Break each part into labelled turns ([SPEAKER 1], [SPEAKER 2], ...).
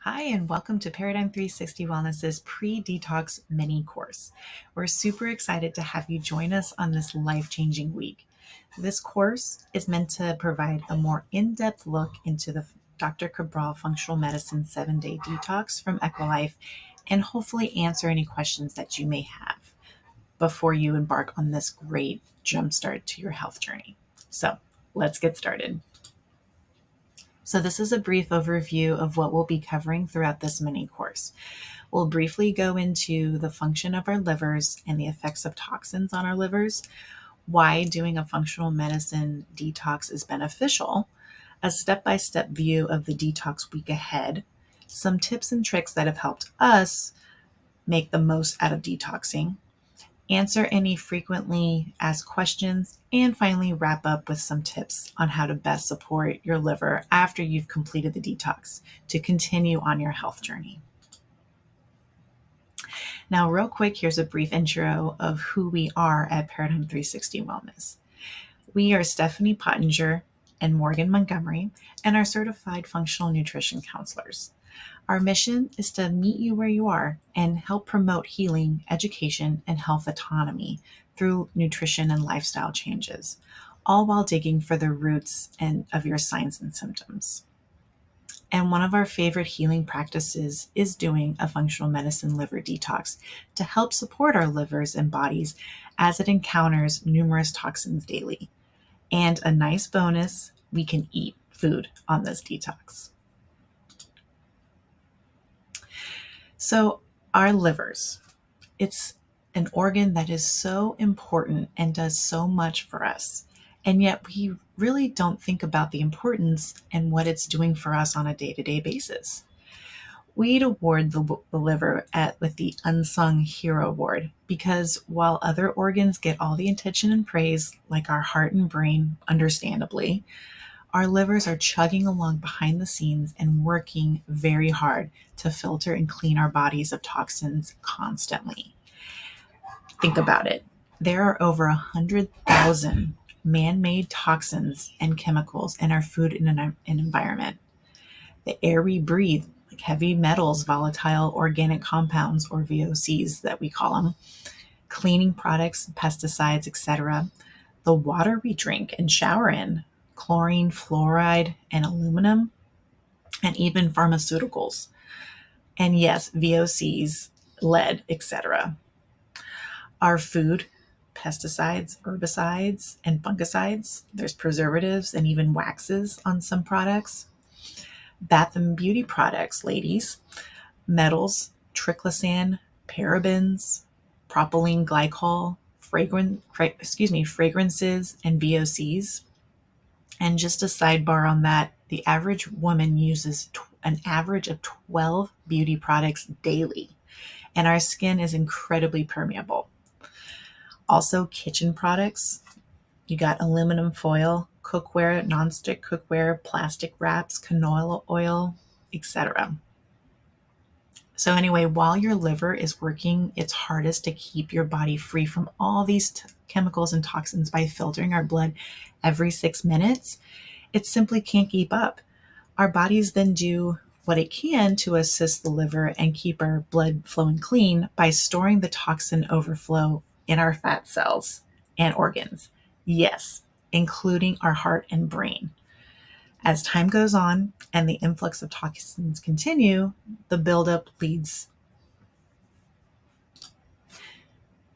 [SPEAKER 1] Hi, and welcome to Paradigm 360 Wellness's Pre-Detox mini course. We're super excited to have you join us on this life-changing week. This course is meant to provide a more in-depth look into the Dr. Cabral Functional Medicine 7-day detox from Equilife and hopefully answer any questions that you may have before you embark on this great jumpstart to your health journey. So let's get started. So this is a brief overview of what we'll be covering throughout this mini course. We'll briefly go into the function of our livers and the effects of toxins on our livers, why doing a functional medicine detox is beneficial, a step-by-step view of the detox week ahead, some tips and tricks that have helped us make the most out of detoxing, answer any frequently asked questions, and finally wrap up with some tips on how to best support your liver after you've completed the detox to continue on your health journey. Now, real quick, here's a brief intro of who we are at Paradigm 360 Wellness. We are Stephanie Pottinger and Morgan Montgomery and are certified functional nutrition counselors. Our mission is to meet you where you are and help promote healing, education, and health autonomy through nutrition and lifestyle changes, all while digging for the roots of your signs and symptoms. And one of our favorite healing practices is doing a functional medicine liver detox to help support our livers and bodies as it encounters numerous toxins daily. And a nice bonus, we can eat food on this detox. So our livers, it's an organ that is so important and does so much for us. And yet we really don't think about the importance and what it's doing for us on a day-to-day basis. We'd award the liver with the Unsung Hero Award because while other organs get all the attention and praise, like our heart and brain, understandably, our livers are chugging along behind the scenes and working very hard to filter and clean our bodies of toxins constantly. Think about it. There are over 100,000 man-made toxins and chemicals in our food and environment. The air we breathe, like heavy metals, volatile organic compounds, or VOCs that we call them, cleaning products, pesticides, etc. The water we drink and shower in, chlorine, fluoride, and aluminum, and even pharmaceuticals. And yes, VOCs, lead, etc. Our food, pesticides, herbicides, and fungicides. There's preservatives and even waxes on some products. Bath and beauty products, ladies, metals, triclosan, parabens, propylene glycol, fragrances, and VOCs. And just a sidebar on that, the average woman uses an average of 12 beauty products daily, and our skin is incredibly permeable. Also, kitchen products. You got aluminum foil, cookware, nonstick cookware, plastic wraps, canola oil, etc. So anyway, while your liver is working its hardest to keep your body free from all these chemicals and toxins by filtering our blood every 6 minutes, it simply can't keep up. Our bodies then do what it can to assist the liver and keep our blood flowing clean by storing the toxin overflow in our fat cells and organs. Yes, including our heart and brain. As time goes on and the influx of toxins continue, the buildup leads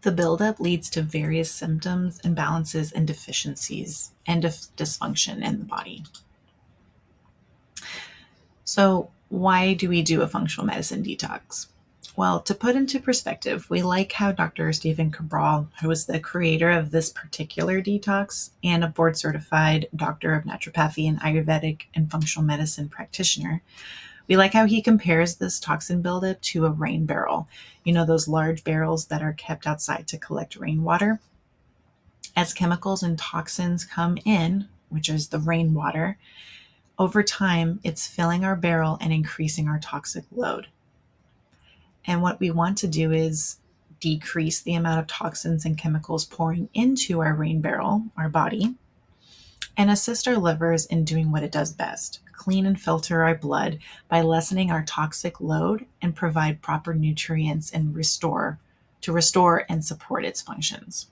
[SPEAKER 1] to various symptoms, imbalances, and deficiencies and dysfunction in the body. So why do we do a functional medicine detox? Well, to put into perspective, we like how Dr. Stephen Cabral, who was the creator of this particular detox and a board-certified doctor of naturopathy and Ayurvedic and functional medicine practitioner, we like how he compares this toxin buildup to a rain barrel. You know, those large barrels that are kept outside to collect rainwater. As chemicals and toxins come in, which is the rainwater, over time, it's filling our barrel and increasing our toxic load. And what we want to do is decrease the amount of toxins and chemicals pouring into our rain barrel, our body, and assist our livers in doing what it does best, clean and filter our blood by lessening our toxic load and provide proper nutrients and restore and support its functions.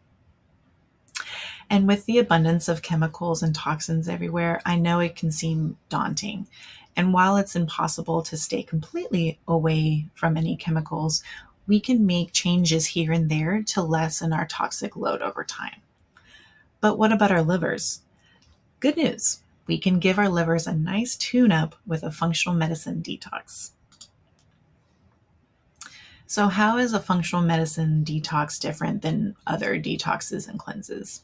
[SPEAKER 1] And with the abundance of chemicals and toxins everywhere, I know it can seem daunting. And while it's impossible to stay completely away from any chemicals, we can make changes here and there to lessen our toxic load over time. But what about our livers? Good news. We can give our livers a nice tune-up with a functional medicine detox. So how is a functional medicine detox different than other detoxes and cleanses?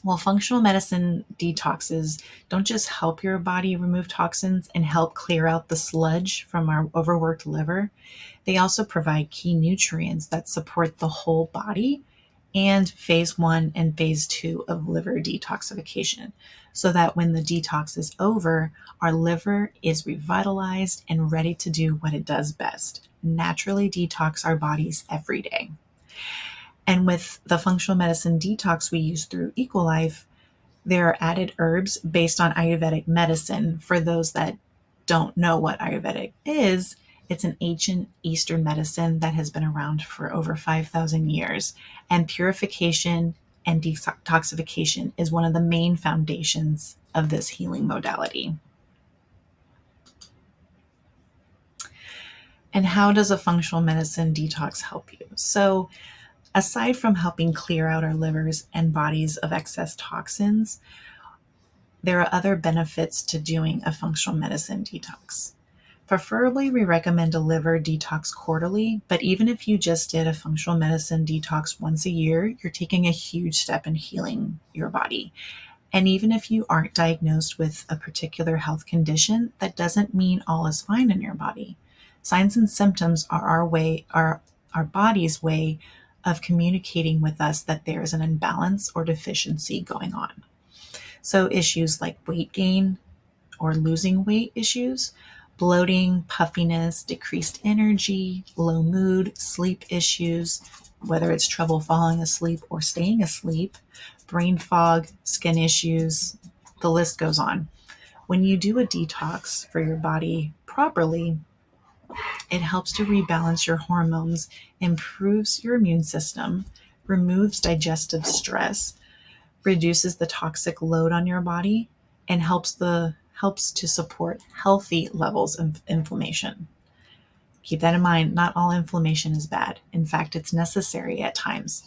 [SPEAKER 1] Well, functional medicine detoxes don't just help your body remove toxins and help clear out the sludge from our overworked liver. They also provide key nutrients that support the whole body and phase 1 and phase 2 of liver detoxification, so that when the detox is over, our liver is revitalized and ready to do what it does best, naturally detox our bodies every day. And with the functional medicine detox we use through Equilife, there are added herbs based on Ayurvedic medicine. For those that don't know what Ayurvedic is, it's an ancient Eastern medicine that has been around for over 5,000 years. And purification and detoxification is one of the main foundations of this healing modality. And how does a functional medicine detox help you? So, aside from helping clear out our livers and bodies of excess toxins, there are other benefits to doing a functional medicine detox. Preferably, we recommend a liver detox quarterly, but even if you just did a functional medicine detox once a year, you're taking a huge step in healing your body. And even if you aren't diagnosed with a particular health condition, that doesn't mean all is fine in your body. Signs and symptoms are our body's way of communicating with us that there is an imbalance or deficiency going on. So issues like weight gain or losing weight issues, bloating, puffiness, decreased energy, low mood, sleep issues, whether it's trouble falling asleep or staying asleep, brain fog, skin issues, the list goes on. When you do a detox for your body properly, it helps to rebalance your hormones, improves your immune system, removes digestive stress, reduces the toxic load on your body, and helps to support healthy levels of inflammation. Keep that in mind, not all inflammation is bad. In fact, it's necessary at times.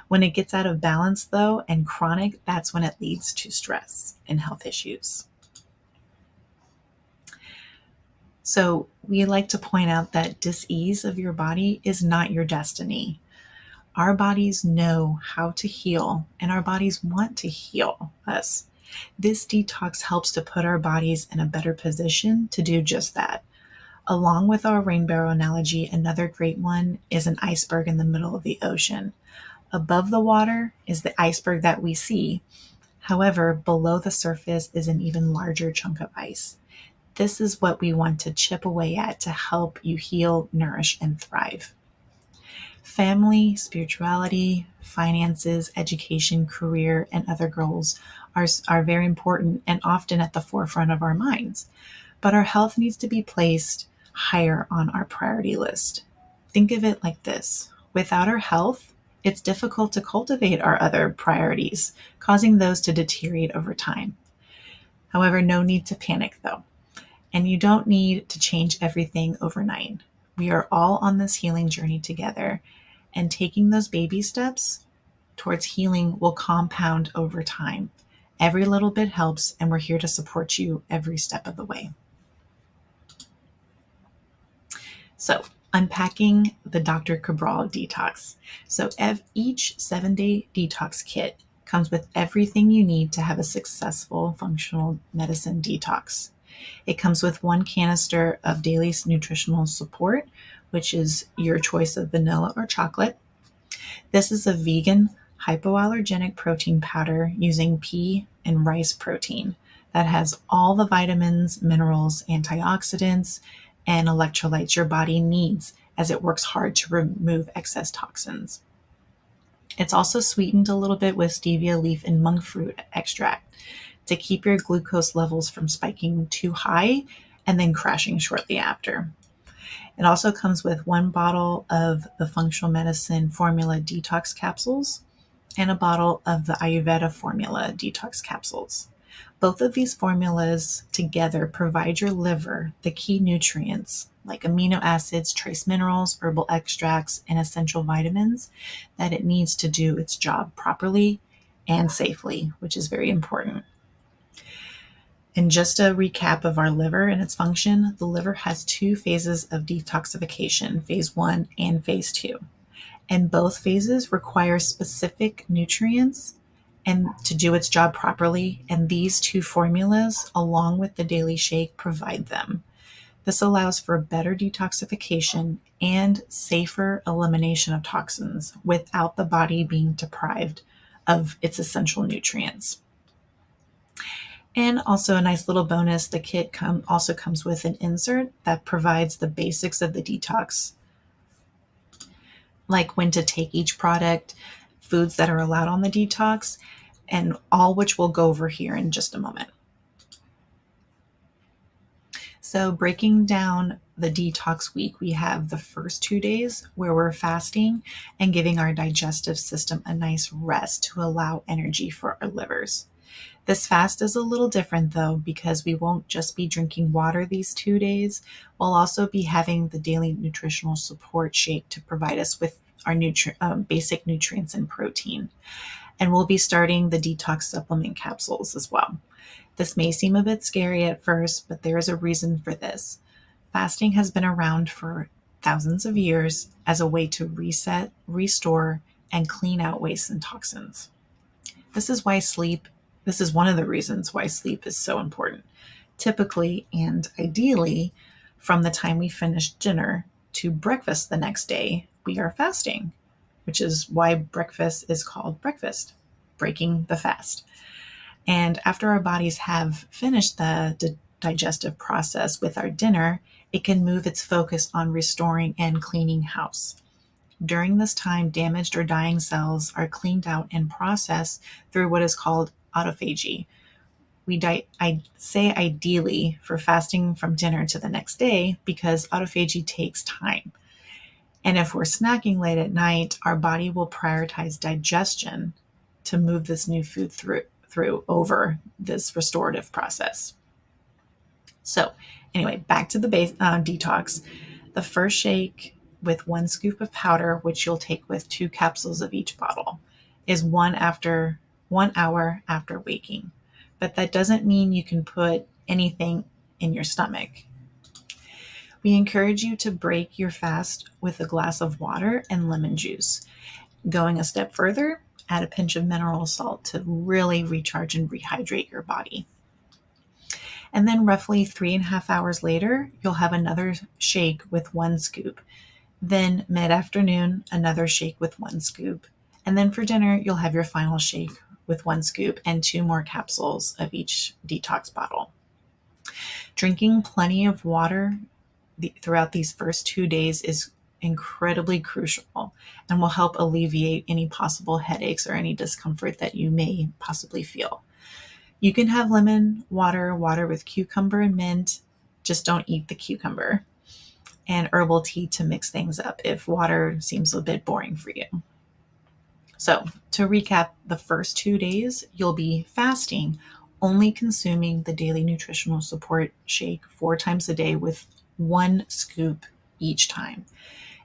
[SPEAKER 1] When it gets out of balance, though, and chronic, that's when it leads to stress and health issues. So we like to point out that dis-ease of your body is not your destiny. Our bodies know how to heal, and our bodies want to heal us. This detox helps to put our bodies in a better position to do just that. Along with our rainbow analogy, another great one is an iceberg in the middle of the ocean. Above the water is the iceberg that we see. However, below the surface is an even larger chunk of ice. This is what we want to chip away at to help you heal, nourish, and thrive. Family, spirituality, finances, education, career, and other goals are very important and often at the forefront of our minds. But our health needs to be placed higher on our priority list. Think of it like this. Without our health, it's difficult to cultivate our other priorities, causing those to deteriorate over time. However, no need to panic though. And you don't need to change everything overnight. We are all on this healing journey together, and taking those baby steps towards healing will compound over time. Every little bit helps, and we're here to support you every step of the way. So, unpacking the Dr. Cabral detox. So, each 7-day detox kit comes with everything you need to have a successful functional medicine detox. It comes with 1 canister of daily nutritional support, which is your choice of vanilla or chocolate. This is a vegan hypoallergenic protein powder using pea and rice protein that has all the vitamins, minerals, antioxidants, and electrolytes your body needs as it works hard to remove excess toxins. It's also sweetened a little bit with stevia leaf and monk fruit extract. to keep your glucose levels from spiking too high and then crashing shortly after. It also comes with 1 bottle of the Functional Medicine Formula Detox capsules and a bottle of the Ayurveda Formula Detox capsules. Both of these formulas together provide your liver the key nutrients like amino acids, trace minerals, herbal extracts, and essential vitamins that it needs to do its job properly and safely, which is very important. And just a recap of our liver and its function, the liver has 2 phases of detoxification, phase 1 and phase 2. And both phases require specific nutrients and to do its job properly, and these 2 formulas, along with the daily shake, provide them. This allows for better detoxification and safer elimination of toxins without the body being deprived of its essential nutrients. And also a nice little bonus, the kit also comes with an insert that provides the basics of the detox, like when to take each product, foods that are allowed on the detox, and all which we'll go over here in just a moment. So breaking down the detox week, we have the first 2 days where we're fasting and giving our digestive system a nice rest to allow energy for our livers. This fast is a little different though, because we won't just be drinking water these 2 days. We'll also be having the daily nutritional support shake to provide us with our basic nutrients and protein. And we'll be starting the detox supplement capsules as well. This may seem a bit scary at first, but there is a reason for this. Fasting has been around for thousands of years as a way to reset, restore, and clean out waste and toxins. This is one of the reasons why sleep is so important. Typically and ideally, from the time we finish dinner to breakfast the next day, we are fasting, which is why breakfast is called breakfast, breaking the fast. And after our bodies have finished the digestive process with our dinner, it can move its focus on restoring and cleaning house. During this time, damaged or dying cells are cleaned out and processed through what is called autophagy. I say ideally for fasting from dinner to the next day because autophagy takes time. And if we're snacking late at night, our body will prioritize digestion to move this new food through over this restorative process. So anyway, back to the detox. The first shake with 1 scoop of powder, which you'll take with 2 capsules of each bottle, is 1 hour after waking. But that doesn't mean you can put anything in your stomach. We encourage you to break your fast with a glass of water and lemon juice. Going a step further, add a pinch of mineral salt to really recharge and rehydrate your body. And then roughly 3.5 hours later, you'll have another shake with 1 scoop. Then mid-afternoon, another shake with 1 scoop. And then for dinner, you'll have your final shake with 1 scoop and 2 more capsules of each detox bottle. Drinking plenty of water throughout these first 2 days is incredibly crucial and will help alleviate any possible headaches or any discomfort that you may possibly feel. You can have lemon water with cucumber and mint, just don't eat the cucumber, and herbal tea to mix things up if water seems a bit boring for you. So to recap, the first 2 days, you'll be fasting, only consuming the daily nutritional support shake 4 times a day with 1 scoop each time,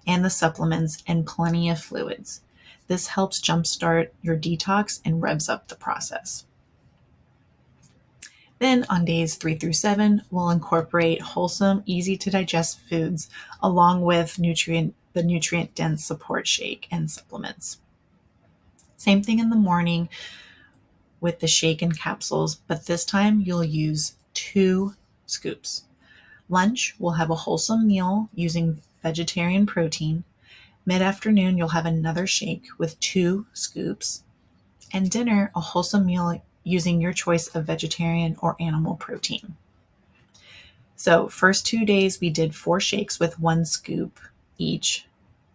[SPEAKER 1] and the supplements and plenty of fluids. This helps jumpstart your detox and revs up the process. Then on days 3 through 7, we'll incorporate wholesome, easy to digest foods along with the nutrient-dense support shake and supplements. Same thing in the morning with the shake and capsules, but this time you'll use 2 scoops. Lunch, we'll have a wholesome meal using vegetarian protein. Mid-afternoon, you'll have another shake with 2 scoops. And dinner, a wholesome meal using your choice of vegetarian or animal protein. So first 2 days, we did 4 shakes with 1 scoop each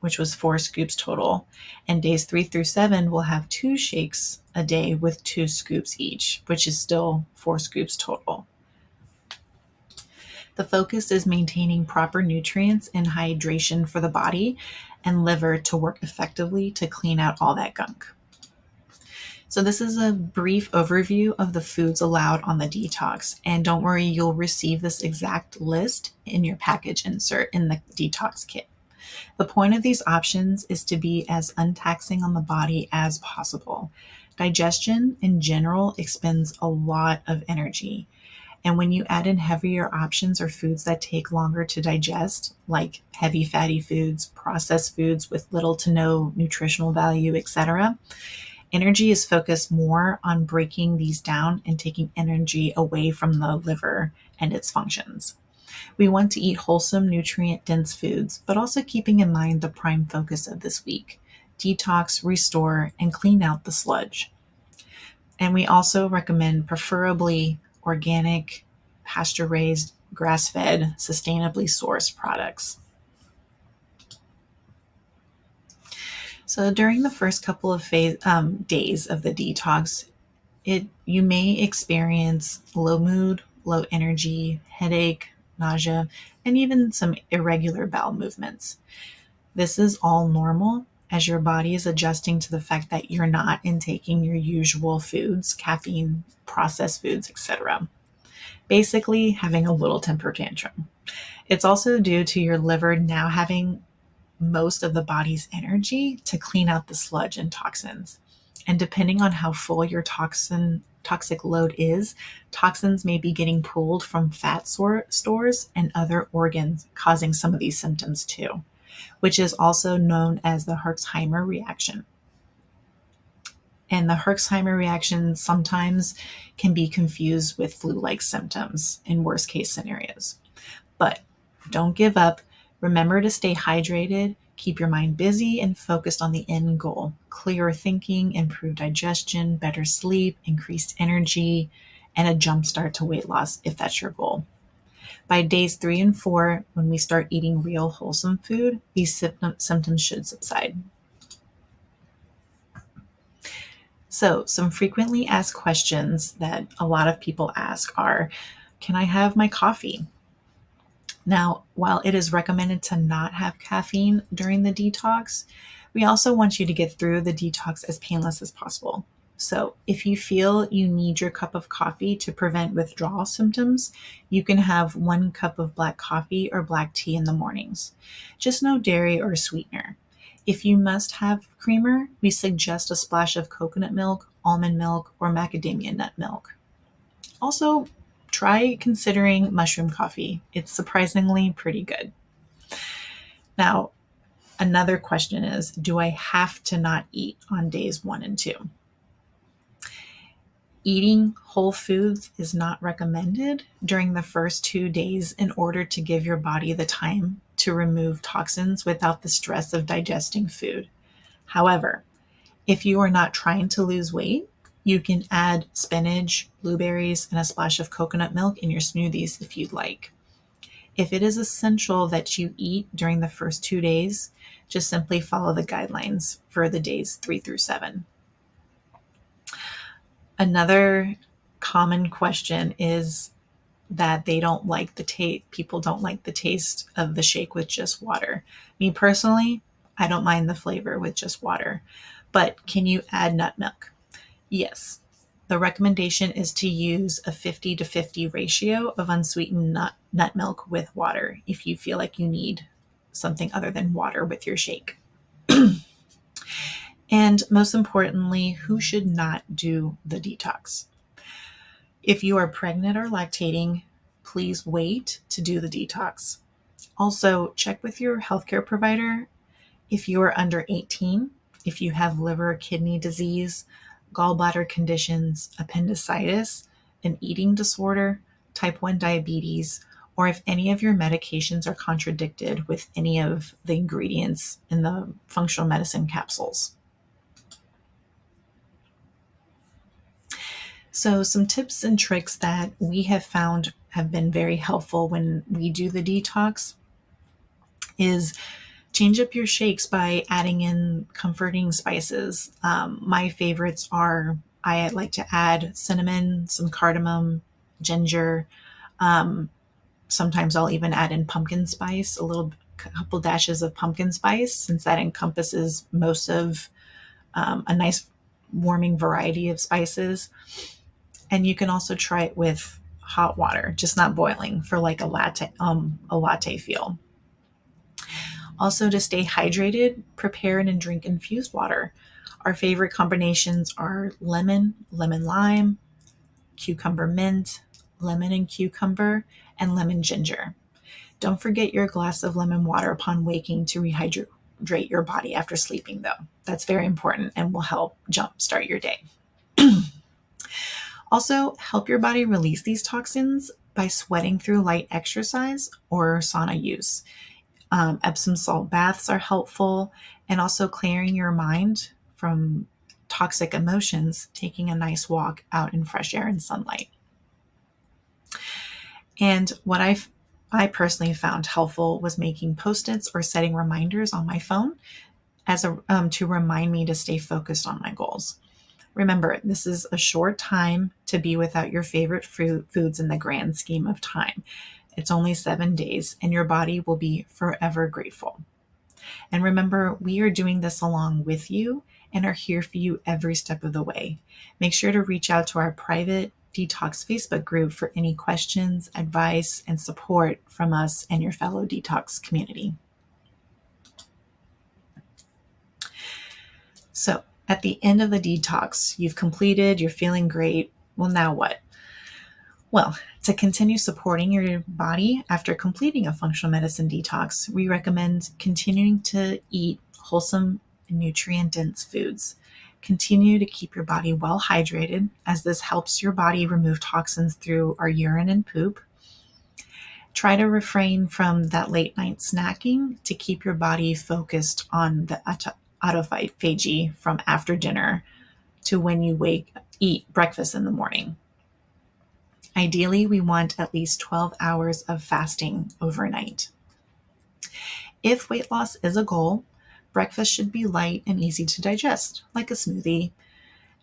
[SPEAKER 1] which was 4 scoops total. And days 3 through 7 will have 2 shakes a day with 2 scoops each, which is still 4 scoops total. The focus is maintaining proper nutrients and hydration for the body and liver to work effectively to clean out all that gunk. So this is a brief overview of the foods allowed on the detox. And don't worry, you'll receive this exact list in your package insert in the detox kit. The point of these options is to be as untaxing on the body as possible. Digestion in general expends a lot of energy. And when you add in heavier options or foods that take longer to digest, like heavy fatty foods, processed foods with little to no nutritional value, etc., energy is focused more on breaking these down and taking energy away from the liver and its functions. We want to eat wholesome, nutrient-dense foods, but also keeping in mind the prime focus of this week: detox, restore, and clean out the sludge. And we also recommend preferably organic, pasture-raised, grass-fed, sustainably sourced products. So during the first couple of days of the detox, you may experience low mood, low energy, headache, nausea, and even some irregular bowel movements. This is all normal as your body is adjusting to the fact that you're not intaking your usual foods, caffeine, processed foods, etc. Basically, having a little temper tantrum. It's also due to your liver now having most of the body's energy to clean out the sludge and toxins. And depending on how full your toxic load is, toxins may be getting pulled from fat stores and other organs, causing some of these symptoms too, which is also known as the Herxheimer reaction. And the Herxheimer reaction sometimes can be confused with flu-like symptoms in worst case scenarios. But don't give up. Remember to stay hydrated, keep your mind busy and focused on the end goal: clearer thinking, improved digestion, better sleep, increased energy, and a jump start to weight loss if that's your goal. By days 3 and 4, when we start eating real wholesome food, these symptoms should subside. So, some frequently asked questions that a lot of people ask are, can I have my coffee? Now, while it is recommended to not have caffeine during the detox, we also want you to get through the detox as painless as possible. So if you feel you need your cup of coffee to prevent withdrawal symptoms, you can have 1 cup of black coffee or black tea in the mornings. Just no dairy or sweetener. If you must have creamer, we suggest a splash of coconut milk, almond milk, or macadamia nut milk. Also, try considering mushroom coffee. It's surprisingly pretty good. Now, another question is, do I have to not eat on days 1 and 2? Eating whole foods is not recommended during the first 2 days in order to give your body the time to remove toxins without the stress of digesting food. However, if you are not trying to lose weight, you can add spinach, blueberries, and a splash of coconut milk in your smoothies if you'd like. If it is essential that you eat during the first 2 days, just simply follow the guidelines for the days 3 through 7. Another common question is that they don't like the taste. People don't like the taste of the shake with just water. Me personally, I don't mind the flavor with just water. But can you add nut milk? Yes. The recommendation is to use a 50-50 ratio of unsweetened nut milk with water if you feel like you need something other than water with your shake. And most importantly, who should not do the detox? If you are pregnant or lactating, please wait to do the detox. Also, check with your healthcare provider if you are under 18, if you have liver or kidney disease, gallbladder conditions, appendicitis, an eating disorder, type 1 diabetes, or if any of your medications are contradicted with any of the ingredients in the functional medicine capsules. So some tips and tricks that we have found have been very helpful when we do the detox is Change up your shakes by adding in comforting spices. My favorites are, I like to add cinnamon, some cardamom, ginger. Um, Sometimes I'll even add in pumpkin spice, couple dashes of pumpkin spice, since that encompasses most of a nice warming variety of spices. And you can also try it with hot water, just not boiling, for like a latte feel. Also, to stay hydrated, prepare and drink infused water. Our favorite combinations are lemon lime, cucumber mint, lemon and cucumber, and lemon ginger. Don't forget your glass of lemon water upon waking to rehydrate your body after sleeping, though. That's very important and will help jumpstart your day. Also, help your body release these toxins by sweating through light exercise or sauna use. Epsom salt baths are helpful, and also clearing your mind from toxic emotions, taking a nice walk out in fresh air and sunlight. And what I personally found helpful was making post-its or setting reminders on my phone to remind me to stay focused on my goals. Remember, this is a short time to be without your favorite foods in the grand scheme of time. It's only 7 days, and your body will be forever grateful. And remember, we are doing this along with you and are here for you every step of the way. Make sure to reach out to our private detox Facebook group for any questions, advice, and support from us and your fellow detox community. So, at the end of the detox, you've completed, you're feeling great. Well, now what? Well, to continue supporting your body after completing a functional medicine detox, we recommend continuing to eat wholesome and nutrient-dense foods. Continue to keep your body well hydrated, as this helps your body remove toxins through our urine and poop. Try to refrain from that late night snacking to keep your body focused on the autophagy from after dinner to when you eat breakfast in the morning. Ideally, we want at least 12 hours of fasting overnight. If weight loss is a goal, breakfast should be light and easy to digest, like a smoothie,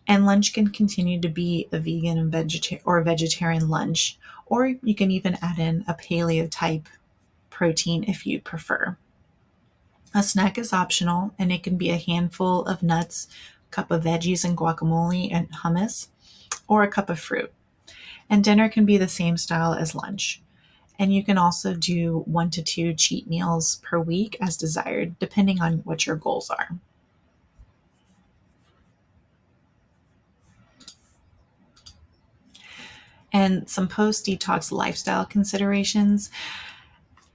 [SPEAKER 1] and lunch can continue to be a vegan and vegetarian lunch, or you can even add in a paleo type protein if you prefer. A snack is optional, and it can be a handful of nuts, a cup of veggies and guacamole and hummus, or a cup of fruit. And dinner can be the same style as lunch. And you can also do 1 to 2 cheat meals per week as desired, depending on what your goals are. And some post-detox lifestyle considerations.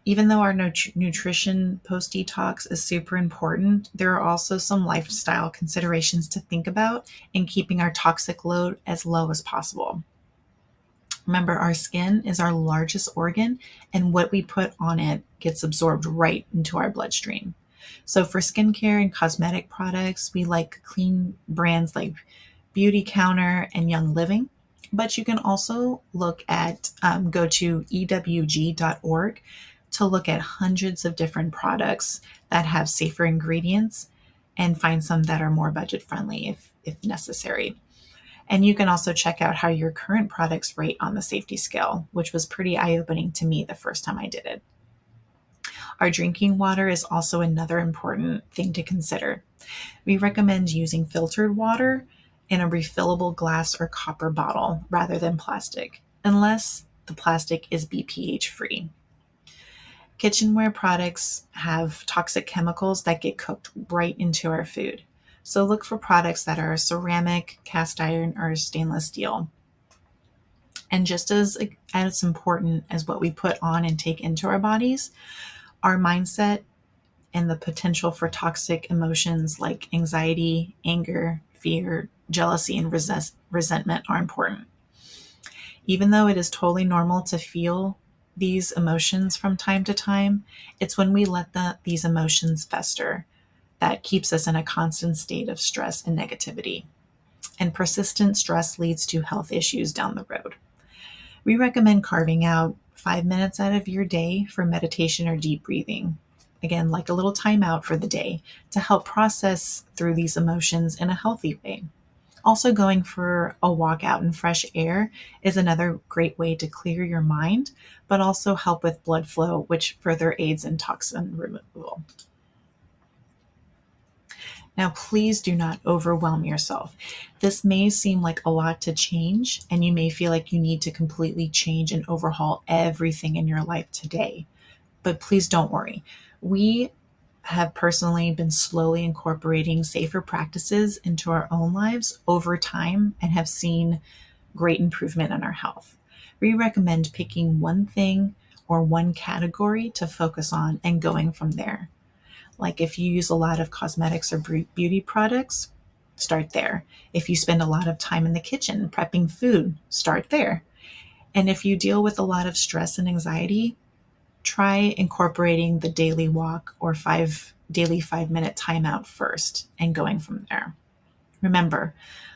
[SPEAKER 1] Even though our nutrition post-detox is super important, there are also some lifestyle considerations to think about in keeping our toxic load as low as possible. Remember, our skin is our largest organ, and what we put on it gets absorbed right into our bloodstream. So for skincare and cosmetic products, we like clean brands like Beauty Counter and Young Living. But you can also go to ewg.org to look at hundreds of different products that have safer ingredients and find some that are more budget friendly if necessary. And you can also check out how your current products rate on the safety scale, which was pretty eye-opening to me the first time I did it. Our drinking water is also another important thing to consider. We recommend using filtered water in a refillable glass or copper bottle rather than plastic, unless the plastic is BPH free. Kitchenware products have toxic chemicals that get cooked right into our food. So look for products that are ceramic, cast iron, or stainless steel. And just as important as what we put on and take into our bodies, our mindset and the potential for toxic emotions like anxiety, anger, fear, jealousy, and resentment are important. Even though it is totally normal to feel these emotions from time to time, it's when we let these emotions fester that keeps us in a constant state of stress and negativity. And persistent stress leads to health issues down the road. We recommend carving out 5 minutes out of your day for meditation or deep breathing. again, like a little timeout for the day to help process through these emotions in a healthy way. Also, going for a walk out in fresh air is another great way to clear your mind, but also help with blood flow, which further aids in toxin removal. Now, please do not overwhelm yourself. This may seem like a lot to change, and you may feel like you need to completely change and overhaul everything in your life today. But please don't worry. We have personally been slowly incorporating safer practices into our own lives over time and have seen great improvement in our health. We recommend picking one thing or one category to focus on and going from there. Like if you use a lot of cosmetics or beauty products, start there. If you spend a lot of time in the kitchen prepping food, start there. And if you deal with a lot of stress and anxiety, try incorporating the daily walk or daily 5 minute timeout first and going from there. Remember,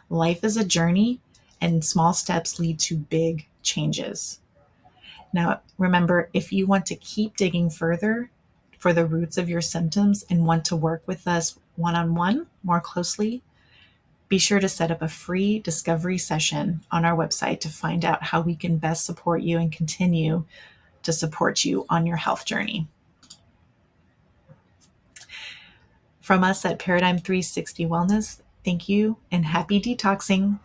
[SPEAKER 1] life is a journey and small steps lead to big changes. Now, remember, if you want to keep digging further for the roots of your symptoms and want to work with us one on one more closely, be sure to set up a free discovery session on our website to find out how we can best support you and continue to support you on your health journey. From us at Paradigm 360 Wellness, thank you and happy detoxing.